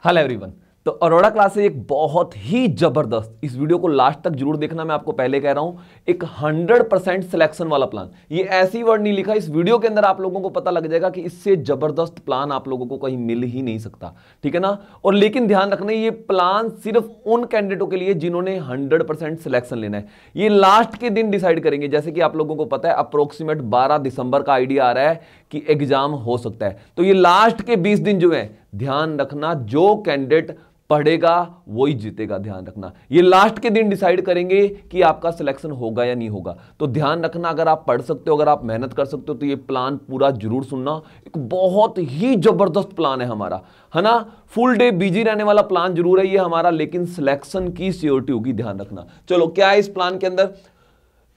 Hello everyone. तो Arora classes एक बहुत ही जबरदस्त, इस वीडियो को लास्ट तक जरूर देखना, मैं आपको पहले कह रहा हूं, एक 100% सिलेक्शन वाला प्लान। ये ऐसी वर्ड नहीं लिखा, इस वीडियो के अंदर आप लोगों को पता लग जाएगा कि इससे जबरदस्त प्लान आप लोगों को कहीं मिल ही नहीं सकता, ठीक है ना। और लेकिन ध्यान रखना, ये प्लान सिर्फ उन कैंडिडेटों के लिए जिन्होंने 100% सिलेक्शन लेना है। ये लास्ट के दिन डिसाइड करेंगे। जैसे कि आप लोगों को पता है अप्रोक्सीमेट 12 दिसंबर का आइडिया आ रहा है कि एग्जाम हो सकता है, तो ये लास्ट के 20 दिन जो है, ध्यान रखना, जो कैंडिडेट पढ़ेगा वही जीतेगा। ध्यान रखना, ये लास्ट के दिन डिसाइड करेंगे कि आपका सिलेक्शन होगा या नहीं होगा। तो ध्यान रखना, अगर आप पढ़ सकते हो, अगर आप मेहनत कर सकते हो, तो ये प्लान पूरा जरूर सुनना। एक बहुत ही जबरदस्त प्लान है हमारा, है ना। फुल डे बिजी रहने वाला प्लान जरूर है ये हमारा, लेकिन सिलेक्शन की श्योरिटी होगी। ध्यान रखना। चलो, क्या है इस प्लान के अंदर,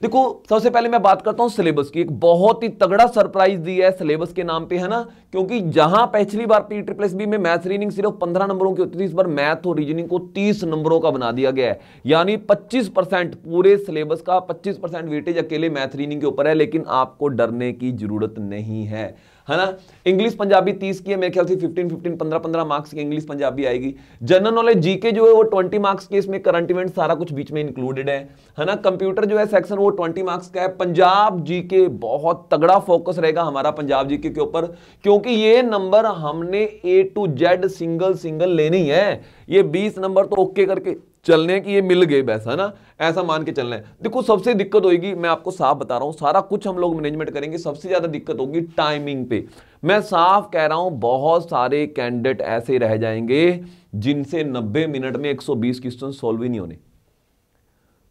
देखो। सबसे पहले मैं बात करता हूं सिलेबस की। एक बहुत ही तगड़ा सरप्राइज दिया है सिलेबस के नाम पे, है ना। क्योंकि जहां पिछली बार PSSB में मैथ रीजनिंग सिर्फ 15 नंबरों की होती थी, इस बार मैथ और रीजनिंग को 30 नंबरों का बना दिया गया है। यानी 25% पूरे सिलेबस का 25% वेटेज अकेले मैथ रीजनिंग के ऊपर है। लेकिन आपको डरने की जरूरत नहीं है ना। इंग्लिश पंजाबी 30 की है, मेरे ख्याल से 15 15 मार्क्स की इंग्लिश पंजाबी आएगी। जनरल नॉलेज जीके जो है वो 20 मार्क्स के, इसमें करंट इवेंट सारा कुछ बीच में इंक्लूडेड है ना। कंप्यूटर जो है सेक्शन वो 20 मार्क्स का है। पंजाब जीके बहुत तगड़ा फोकस रहेगा हमारा पंजाब जीके के ऊपर, क्योंकि ये नंबर हमने A to Z सिंगल लेनी है। ये 20 नंबर तो ओके करके चलने की ये मिल गए बस, है ना, ऐसा मान के चलना है। देखो, सबसे दिक्कत होगी, मैं आपको साफ बता रहा हूं, सारा कुछ हम लोग मैनेजमेंट करेंगे। सबसे ज्यादा दिक्कत होगी टाइमिंग पे। मैं साफ कह रहा हूं, बहुत सारे कैंडिडेट ऐसे रह जाएंगे जिनसे 90 मिनट में 120 क्वेश्चन सॉल्व ही नहीं होने।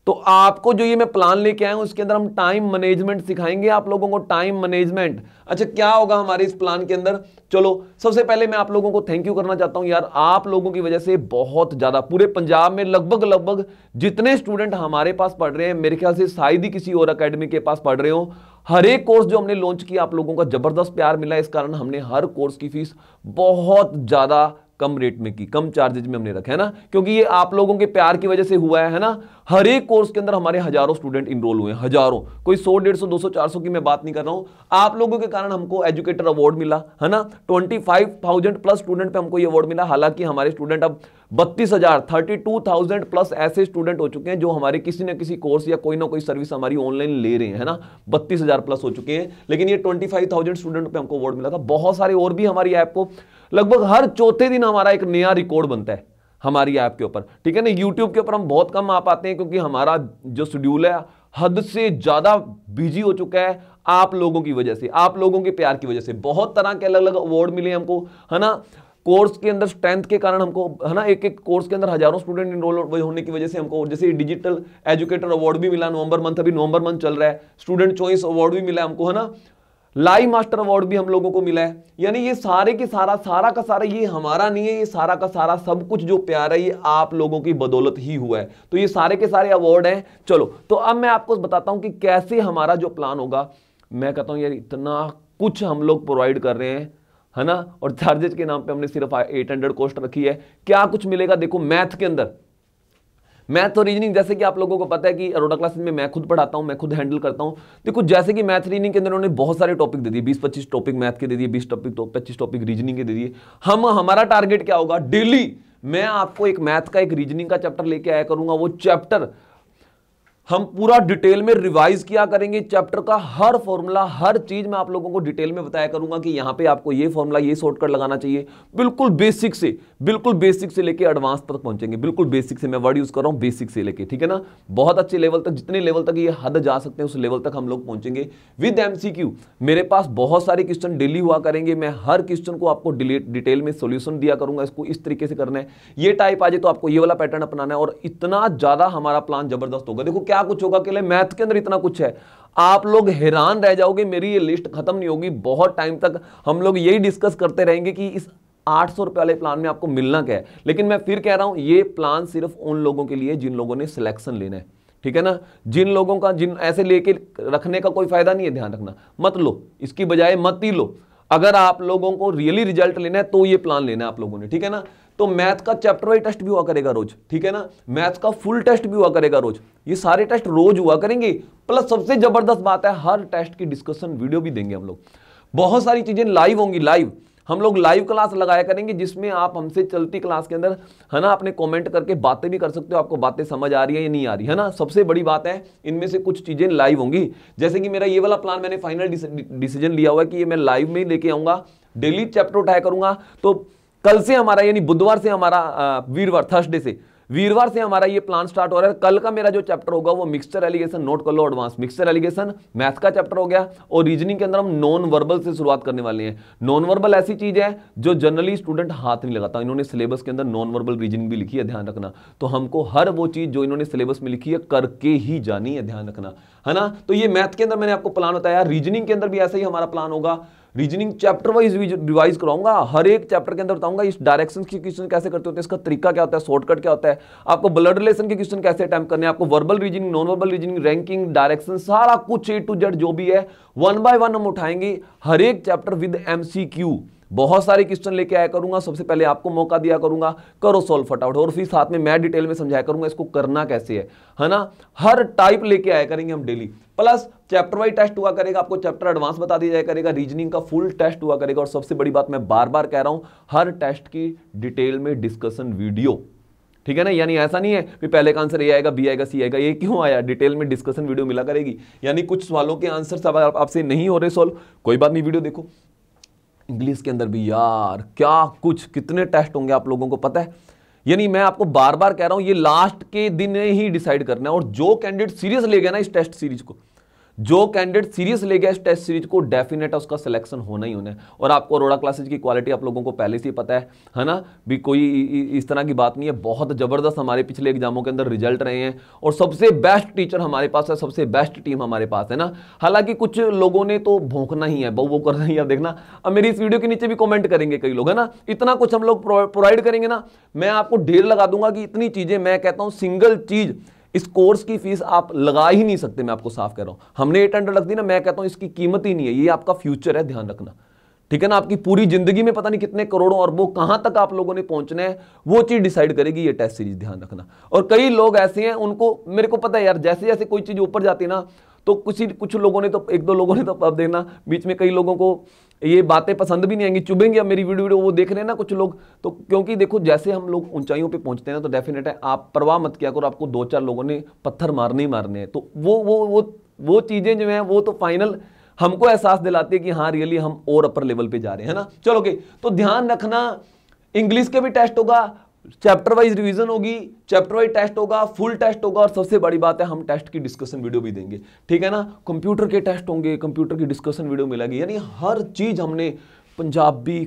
तो आपको जो ये मैं प्लान लेके आया हूं, उसके अंदर हम टाइम मैनेजमेंट सिखाएंगे आप लोगों को, टाइम मैनेजमेंट। अच्छा, क्या होगा हमारे इस प्लान के अंदर, चलो सबसे पहले मैं आप लोगों को थैंक यू करना चाहता हूं यार। आप लोगों की वजह से बहुत ज्यादा पूरे पंजाब में लगभग जितने स्टूडेंट हमारे पास पढ़ रहे हैं, मेरे ख्याल से शायद ही किसी और अकेडमी के पास पढ़ रहे हो। हर एक कोर्स जो हमने लॉन्च किया, आप लोगों का जबरदस्त प्यार मिला। इस कारण हमने हर कोर्स की फीस बहुत ज्यादा कम रेट में की, कम चार्जेज में हमने रखा, है ना। क्योंकि ये आप लोगों के प्यार की वजह से हुआ है ना। हर एक कोर्स के अंदर हमारे हजारों स्टूडेंट इनरोल हुए हैं, हजारों, कोई 100 150 200 400 की मैं बात नहीं कर रहा हूं। आप लोगों के कारण हमको एजुकेटर अवार्ड मिला, है ना। 25,000 प्लस स्टूडेंट पे हमको ये अवार्ड मिला। हालांकि हमारे स्टूडेंट अब 32,000 प्लस ऐसे स्टूडेंट हो चुके हैं जो हमारे किसी ना किसी कोर्स या कोई ना कोई सर्विस हमारी ऑनलाइन ले रहे हैं, है ना। 32,000 प्लस हो चुके हैं, लेकिन ये 25,000 स्टूडेंट पे हमको अवार्ड मिला था। बहुत सारे और भी हमारी ऐप को लगभग हर चौथे दिन हमारा एक नया रिकॉर्ड बनता है हमारी ऐप के ऊपर, ठीक है ना। यूट्यूब के ऊपर हम बहुत कम आ पाते हैं, क्योंकि हमारा जो शेड्यूल है हद से ज्यादा बिजी हो चुका है। आप लोगों की वजह से, आप लोगों के प्यार की वजह से बहुत तरह के अलग अलग अवार्ड मिले हमको, है ना। कोर्स के अंदर स्ट्रेंथ के कारण हमको, है ना, एक एक कोर्स के अंदर हजारों स्टूडेंट इनरोल होने की वजह से हमको, जैसे डिजिटल एजुकेटर अवार्ड भी मिला नवंबर मंथ, अभी नवंबर मंथ चल रहा है। स्टूडेंट चॉइस अवार्ड भी मिला हमको, है ना। लाइव मास्टर अवार्ड भी हम लोगों को मिला है। यानी ये सारे के सारा का सारा ये हमारा नहीं है, ये सारा का सारा सब कुछ जो प्यार है ये आप लोगों की बदौलत ही हुआ है। तो ये सारे के सारे अवार्ड हैं। चलो, तो अब मैं आपको बताता हूं कि कैसे हमारा जो प्लान होगा। मैं कहता हूं यार, इतना कुछ हम लोग प्रोवाइड कर रहे हैं, है ना, और चार्जेस के नाम पे हमने सिर्फ 800 कॉस्ट रखी है। क्या कुछ मिलेगा, देखो। मैथ के अंदर, मैथ और रीजनिंग, जैसे कि आप लोगों को पता है कि अरोड़ा क्लासेस में मैं खुद पढ़ाता हूं, मैं खुद हैंडल करता हूं। देखो, जैसे कि मैथ रीजनिंग के अंदर उन्होंने बहुत सारे टॉपिक दे दिए, 20-25 टॉपिक मैथ के दे दिए, 20 टॉपिक तो 25 टॉपिक रीजनिंग के दे दिए। हमारा टारगेट क्या होगा, डेली मैं आपको एक मैथ का, एक रीजनिंग का चैप्टर लेके आया करूंगा। वो चैप्टर हम पूरा डिटेल में रिवाइज किया करेंगे। चैप्टर का हर फॉर्मूला, हर चीज मैं आप लोगों को डिटेल में बताया करूंगा कि यहां पे आपको ये फॉर्मूला, ये शॉर्टकट लगाना चाहिए। बिल्कुल बेसिक से लेके एडवांस तक पहुंचेंगे। बिल्कुल बेसिक से, मैं वर्ड यूज कर रहा हूं, बेसिक से लेके, ठीक है ना। बहुत अच्छे लेवल तक, जितने लेवल तक ये हद जा सकते हैं उस लेवल तक हम लोग पहुंचेंगे विद MCQ। मेरे पास बहुत सारे क्वेश्चन डेली हुआ करेंगे। मैं हर क्वेश्चन को आपको डिटेल में सोल्यूशन दिया करूंगा। इसको इस तरीके से करना है, ये टाइप आ जाए तो आपको ये वाला पैटर्न अपनाना है। और इतना ज्यादा हमारा प्लान जबरदस्त होगा। देखो, क्या कुछ होगा, अकेले मैथ के अंदर इतना कुछ है, आप लोग हैरान रह जाओगे। मेरी ये लिस्ट खत्म नहीं होगी, बहुत टाइम तक हम लोग यही डिस्कस करते रहेंगे कि इस 800 रुपए वाले प्लान में आपको मिलना क्या है। लेकिन मैं फिर कह रहा हूं, ये प्लान सिर्फ उन लोगों के लिए जिन लोगों ने सिलेक्शन लेना है, ठीक है ना। जिन लोगों का, जिन ऐसे लेके रखने का कोई फायदा नहीं है, ध्यान रखना, मत लो, इसकी बजाय मत ही लो। अगर आप लोगों को रियली रिजल्ट लेना है तो ये प्लान लेना है आप लोगों ने, ठीक है ना। तो मैथ का चैप्टर वाइज टेस्ट भी हुआ करेगा रोज, ठीक है ना। मैथ का फुल टेस्ट भी हुआ करेगा रोज, ये सारे टेस्ट रोज हुआ करेंगे। प्लस सबसे जबरदस्त बात है, हर टेस्ट की डिस्कशन वीडियो भी देंगे हम लोग। बहुत सारी चीजें लाइव होंगी, लाइव हम लोग लाइव क्लास लगाया करेंगे जिसमें आप हमसे चलती क्लास के अंदर है ना अपने कमेंट करके बातें भी कर सकते हो, आपको बातें समझ आ रही है या नहीं आ रही है ना। सबसे बड़ी बात है इनमें से कुछ चीजें लाइव होंगी, जैसे कि मेरा ये वाला प्लान मैंने फाइनल डिसीजन लिया हुआ है कि ये मैं लाइव में ही लेके आऊंगा, डेली चैप्टर उठाया करूंगा। तो कल से हमारा यानी बुधवार से हमारा वीरवार थर्सडे से वीरवार से हमारा ये प्लान स्टार्ट हो रहा है। कल का मेरा जो चैप्टर होगा वो मिक्सचर एलिगेशन, नोट कर लो एडवांस मिक्सचर एलिगेशन मैथ का चैप्टर हो गया, और रीजनिंग के अंदर हम नॉन वर्बल से शुरुआत करने वाले हैं। नॉन वर्बल ऐसी चीज है जो जनरली स्टूडेंट हाथ नहीं लगाता, इन्होंने सिलेबस के अंदर नॉन वर्बल रीजनिंग भी लिखी है, ध्यान रखना। तो हमको हर वो चीज जो इन्होंने सिलेबस में लिखी है करके ही जानी है, ध्यान रखना है ना। तो ये मैथ के अंदर मैंने आपको प्लान बताया, रीजनिंग के अंदर भी ऐसा ही हमारा प्लान होगा। रीजनिंग चैप्टर वाइज रिवाइज कराऊंगा, हर एक चैप्टर के अंदर बताऊंगा इस डायरेक्शन के क्वेश्चन कैसे करते होते हैं, इसका तरीका क्या होता है, शॉर्टकट क्या होता है, आपको ब्लड रिलेशन के क्वेश्चन कैसे अटेम्प्ट करने हैं, आपको verbal reasoning, non verbal reasoning, ranking, direction, सारा कुछ A to Z जो भी है 1 by 1 हम उठाएंगे, हर एक चैप्टर विद MCQ। बहुत सारे क्वेश्चन लेके आया करूंगा, सबसे पहले आपको मौका दिया करूंगा, करो सॉल्व फटाफट, और फिर साथ में मैं डिटेल में समझाया करूंगा इसको करना कैसे है ना। हर टाइप लेके आया करेंगे हम daily, plus chapter wise test हुआ करेगा, आपको चैप्टर एडवांस बता दिया जाया करेगा, रीजनिंग का फुल टेस्ट हुआ करेगा, और सबसे बड़ी बात मैं बार बार कह रहा हूं, हर टेस्ट की डिटेल में डिस्कशन वीडियो, ठीक है ना। यानी ऐसा नहीं है कि पहले का आंसर ए आएगा, बी आएगा, सी आएगा, ये क्यों आया, डिटेल में डिस्कशन वीडियो मिला करेगी। यानी कुछ सवालों के आंसर सब आपसे नहीं हो रहे सॉल्व, कोई बात नहीं, वीडियो देखो। इंग्लिश के अंदर भी यार क्या कुछ कितने टेस्ट होंगे आप लोगों को पता है, यानी मैं आपको बार बार कह रहा हूं ये लास्ट के दिन ही डिसाइड करना है। और जो कैंडिडेट सीरियस ले गया ना इस टेस्ट सीरीज को, जो कैंडिडेट सीरियस ले गया इस टेस्ट सीरीज को, डेफिनेट है उसका सिलेक्शन होना ही होना है। और आपको अरोड़ा क्लासेज की क्वालिटी आप लोगों को पहले से ही पता है ना, भी कोई इस तरह की बात नहीं है, बहुत जबरदस्त हमारे पिछले एग्जामों के अंदर रिजल्ट रहे हैं, और सबसे बेस्ट टीचर हमारे पास है, सबसे बेस्ट टीम हमारे पास है ना। हालांकि कुछ लोगों ने तो भौंकना ही है, वो करना ही है, देखना अब मेरी इस वीडियो के नीचे भी कॉमेंट करेंगे कई लोग है ना, इतना कुछ हम लोग प्रोवाइड करेंगे ना, मैं आपको ढेर लगा दूंगा कि इतनी चीजें, मैं कहता हूं सिंगल चीज इस कोर्स की फीस आप लगा ही नहीं सकते, मैं आपको साफ कह रहा हूं। हमने 800 रख दी ना, मैं कहता हूं इसकी कीमत ही नहीं है, ये आपका फ्यूचर है, ध्यान रखना, ठीक है ना। आपकी पूरी जिंदगी में पता नहीं कितने करोड़ों अरबों कहां तक आप लोगों ने पहुंचना है, वो चीज डिसाइड करेगी ये टेस्ट सीरीज, ध्यान रखना। और कई लोग ऐसे हैं, उनको मेरे को पता है यार, जैसे जैसे कोई चीज ऊपर जाती है ना, तो कुछ लोगों ने तो, एक दो लोगों ने तो, अब देखना बीच में कई लोगों को ये बातें पसंद भी नहीं आएंगी, चुभेंगे। अब मेरी वीडियो वो देख रहे हैं ना कुछ लोग, तो क्योंकि देखो जैसे हम लोग ऊंचाइयों पे पहुंचते हैं ना, तो डेफिनेट है आप परवाह मत किया करो, आपको 2-4 लोगों ने पत्थर मारने ही मारने हैं, तो वो चीजें जो है वो तो फाइनल हमको एहसास दिलाती है कि हाँ रियली हम और अपर लेवल पे जा रहे हैं ना। चलो ओके, तो ध्यान रखना इंग्लिश के भी टेस्ट होगा, चैप्टर वाइज रिवीजन होगी, चैप्टर वाइज टेस्ट होगा, फुल टेस्ट होगा, और सबसे बड़ी बात है हम टेस्ट की डिस्कशन वीडियो भी देंगे, ठीक है ना। कंप्यूटर के टेस्ट होंगे, कंप्यूटर की डिस्कशन वीडियो मिलेगी, यानी हर चीज हमने पंजाबी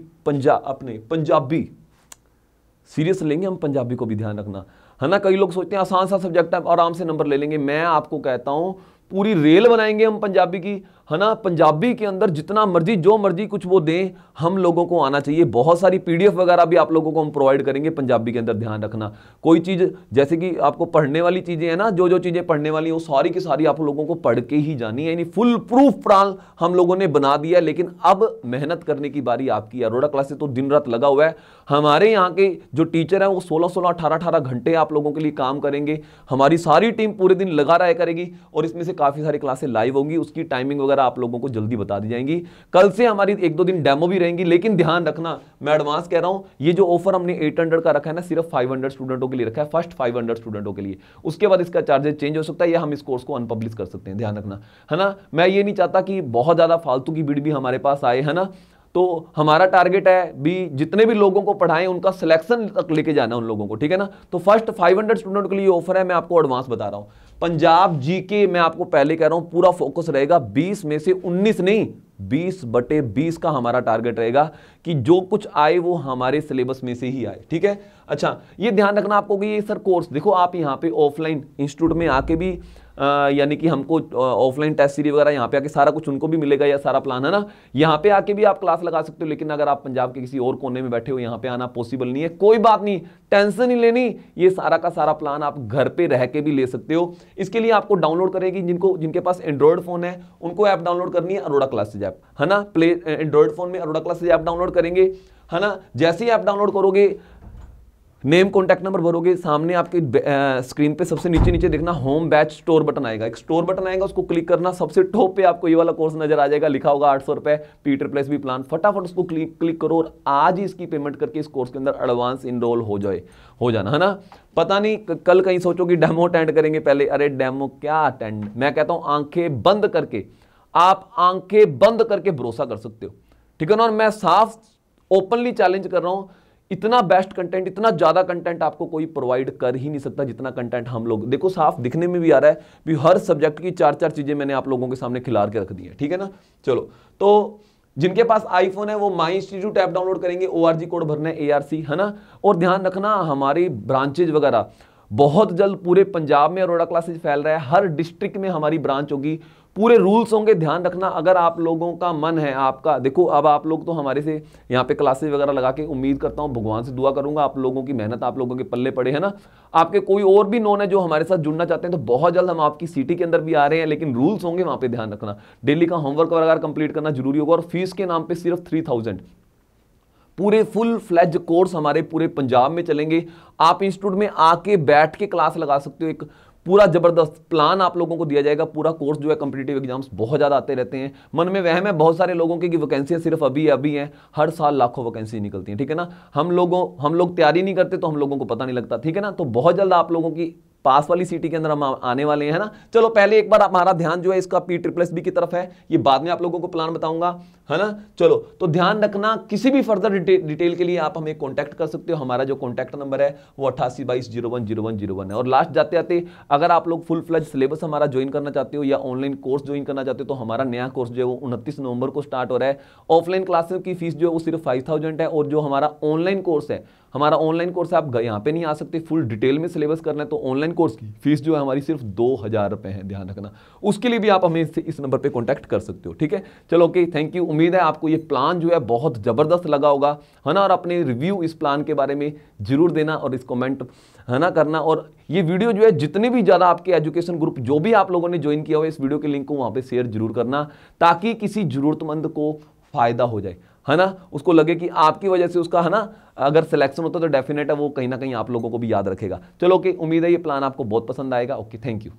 सीरियस लेंगे हम, पंजाबी को भी ध्यान रखना है ना। कई लोग सोचते हैं आसान सा सब्जेक्ट है आराम से नंबर ले लेंगे, मैं आपको कहता हूं पूरी रेल बनाएंगे हम पंजाबी की, है ना। पंजाबी के अंदर जितना मर्जी जो मर्जी कुछ वो दें, हम लोगों को आना चाहिए। बहुत सारी PDF वगैरह भी आप लोगों को हम प्रोवाइड करेंगे पंजाबी के अंदर, ध्यान रखना। कोई चीज़ जैसे कि आपको पढ़ने वाली चीज़ें हैं ना, जो चीज़ें पढ़ने वाली हैं वो सारी की सारी आप लोगों को पढ़ के ही जानी है, यानी फुल प्रूफ प्लान हम लोगों ने बना दिया है। लेकिन अब मेहनत करने की बारी आपकी है। अरोड़ा क्लासेस तो दिन रात लगा हुआ है, हमारे यहाँ के जो टीचर हैं वो 16-16, 18-18 घंटे आप लोगों के लिए काम करेंगे, हमारी सारी टीम पूरे दिन लगा रहा करेगी, और इसमें से काफ़ी सारी क्लासें लाइव होंगी, उसकी टाइमिंग वगैरह आप लोगों को जल्दी बता दी जाएंगी। कल से हमारी 1-2 दिन डेमो भी रहेंगी, लेकिन ध्यान रखना मैं एडवांस कह रहा हूं, ये जो ऑफर हमने 800 का रखा है ना, सिर्फ 500 स्टूडेंटों के लिए रखा है, फर्स्ट 500 स्टूडेंटों के लिए। उसके बाद इसका चार्जेस चेंज हो सकता है, या हम इस कोर्स को अनपब्लिश कर सकते हैं, ध्यान रखना है ना। मैं ये नहीं चाहता कि बहुत ज्यादा फालतू की वीडियो भी हमारे पास आए, है ना। तो हमारा टारगेट है भी जितने भी लोगों को पढ़ाएं उनका सिलेक्शन तक लेके जाना उन लोगों को, ठीक है ना। तो फर्स्ट 500 स्टूडेंट के लिए ऑफर है, मैं आपको एडवांस बता रहा हूं। पंजाब जीके मैं आपको पहले कह रहा हूं पूरा फोकस रहेगा, 20 में से 19 नहीं 20/20 का हमारा टारगेट रहेगा कि जो कुछ आए वो हमारे सिलेबस में से ही आए, ठीक है। अच्छा ये ध्यान रखना आपको कि ये सर कोर्स देखो, आप यहाँ पे ऑफलाइन इंस्टीट्यूट में आके भी यानी कि हमको ऑफलाइन टेस्ट सीरीज वगैरह यहाँ पे आके सारा कुछ उनको भी मिलेगा, या सारा प्लान है ना, यहाँ पे आके भी आप क्लास लगा सकते हो। लेकिन अगर आप पंजाब के किसी और कोने में बैठे हो, यहाँ पे आना पॉसिबल नहीं है, कोई बात नहीं, टेंशन नहीं लेनी, ये सारा का सारा प्लान आप घर पे रह के भी ले सकते हो। इसके लिए आपको डाउनलोड करेगी, जिनके पास एंड्रॉइड फोन है उनको ऐप डाउनलोड करनी है, अरोड़ा क्लासेज ऐप, है ना। एंड्रॉइड फोन में अरोड़ा क्लासेज ऐप डाउनलोड करेंगे, है ना। जैसे ही ऐप डाउनलोड करोगे नेम कॉन्टैक्ट नंबर भरोगे, सामने आपके स्क्रीन पे सबसे नीचे नीचे देखना होम बैच स्टोर बटन आएगा, एक स्टोर बटन आएगा, उसको क्लिक करना, सबसे टॉप पे आपको ये वाला कोर्स नजर आ जाएगा, लिखा होगा 800 रुपए PEE प्लान। फटाफट उसको क्लिक करो और आज ही इसकी पेमेंट करके इस कोर्स के अंदर एडवांस इनरोल हो जाना, है ना। पता नहीं कल कहीं सोचोगे डेमो अटेंड करेंगे पहले, अरे डेमो क्या अटेंड, मैं कहता हूं आंखें बंद करके, आप आंखें बंद करके भरोसा कर सकते हो, ठीक है ना। और मैं साफ ओपनली चैलेंज कर रहा हूं, इतना बेस्ट कंटेंट, इतना ज्यादा कंटेंट आपको कोई प्रोवाइड कर ही नहीं सकता जितना कंटेंट हम लोग, देखो साफ दिखने में भी आ रहा है भी, हर सब्जेक्ट की 4-4 चीजें मैंने आप लोगों के सामने खिलार के रख दी है, ठीक है ना। चलो, तो जिनके पास आईफोन है वो माई इंस्टीट्यूट ऐप डाउनलोड करेंगे, ORG कोड भरना है ARC, है ना। और ध्यान रखना हमारी ब्रांचेज वगैरह बहुत जल्द पूरे पंजाब में अरोड़ा क्लासेज फैल रहा है, हर डिस्ट्रिक्ट में हमारी ब्रांच होगी, पूरे रूल्स होंगे, ध्यान रखना। अगर आप लोगों का मन है, आपका देखो, अब आप लोग तो हमारे से यहाँ पे क्लासेज वगैरह लगा के, उम्मीद करता हूँ, भगवान से दुआ करूंगा आप लोगों की मेहनत आप लोगों के पल्ले पड़े, है ना। आपके कोई और भी नोन है जो हमारे साथ जुड़ना चाहते हैं तो बहुत जल्द हम आपकी सिटी के अंदर भी आ रहे हैं, लेकिन रूल्स होंगे वहां पे, ध्यान रखना। डेली का होमवर्क वगैरह कंप्लीट करना जरूरी होगा, और फीस के नाम पे सिर्फ 3000, पूरे फुल फ्लेज कोर्स हमारे पूरे पंजाब में चलेंगे। आप इंस्टीट्यूट में आके बैठ के क्लास लगा सकते हो, एक पूरा जबरदस्त प्लान आप लोगों को दिया जाएगा। पूरा कोर्स जो है, कॉम्पिटिटिव एग्जाम्स बहुत ज्यादा आते रहते हैं, मन में वहम है बहुत सारे लोगों की कि वैकेंसियां सिर्फ अभी हैं, हर साल लाखों वैकेंसी निकलती हैं, ठीक है ना। हम लोग तैयारी नहीं करते तो हम लोगों को पता नहीं लगता, ठीक है ना। तो बहुत जल्द आप लोगों की पास वाली सिटी के अंदर हम आने वाले हैं, है ना। चलो, पहले एक बार हमारा ध्यान जो है इसका PEE की तरफ है, ये बाद में आप लोगों को प्लान बताऊंगा, है ना। चलो, तो ध्यान रखना, किसी भी फर्दर डिटेल के लिए आप हमें कांटेक्ट कर सकते हो। हमारा जो कांटेक्ट नंबर है वो 8822010101 है। और लास्ट जाते आते, अगर आप लोग फुल फ्लेज सिलेबस हमारा ज्वाइन करना चाहते हो या ऑनलाइन कोर्स ज्वाइन करना चाहते हो, तो हमारा नया कोर्स जो है वो 29 नवंबर को स्टार्ट हो रहा है। ऑफलाइन क्लासेस की फीस जो है वो सिर्फ 5000 है, और जो हमारा ऑनलाइन कोर्स है, आप यहाँ पे नहीं आ सकते, फुल डिटेल में सिलेबस करना है, तो ऑनलाइन कोर्स की फीस जो है हमारी सिर्फ 2000 रुपए है, ध्यान रखना। उसके लिए भी आप हमें इस नंबर पे कांटेक्ट कर सकते हो, ठीक है। चलो, ओके, थैंक यू। उम्मीद है आपको ये प्लान जो है बहुत जबरदस्त लगा होगा, है ना। और अपने रिव्यू इस प्लान के बारे में जरूर देना, और इस कमेंट, है ना, करना। और ये वीडियो जो है, जितने भी ज्यादा आपके एजुकेशन ग्रुप जो भी आप लोगों ने ज्वाइन किया हो, इस वीडियो के लिंक को वहां पे शेयर जरूर करना, ताकि किसी जरूरतमंद को फायदा हो जाए, है ना। उसको लगे कि आपकी वजह से उसका, है ना, अगर सिलेक्शन होता तो डेफिनेट है वो कहीं ना कहीं आप लोगों को भी याद रखेगा। चलो, ओके, उम्मीद है ये प्लान आपको बहुत पसंद आएगा। Okay, thank you.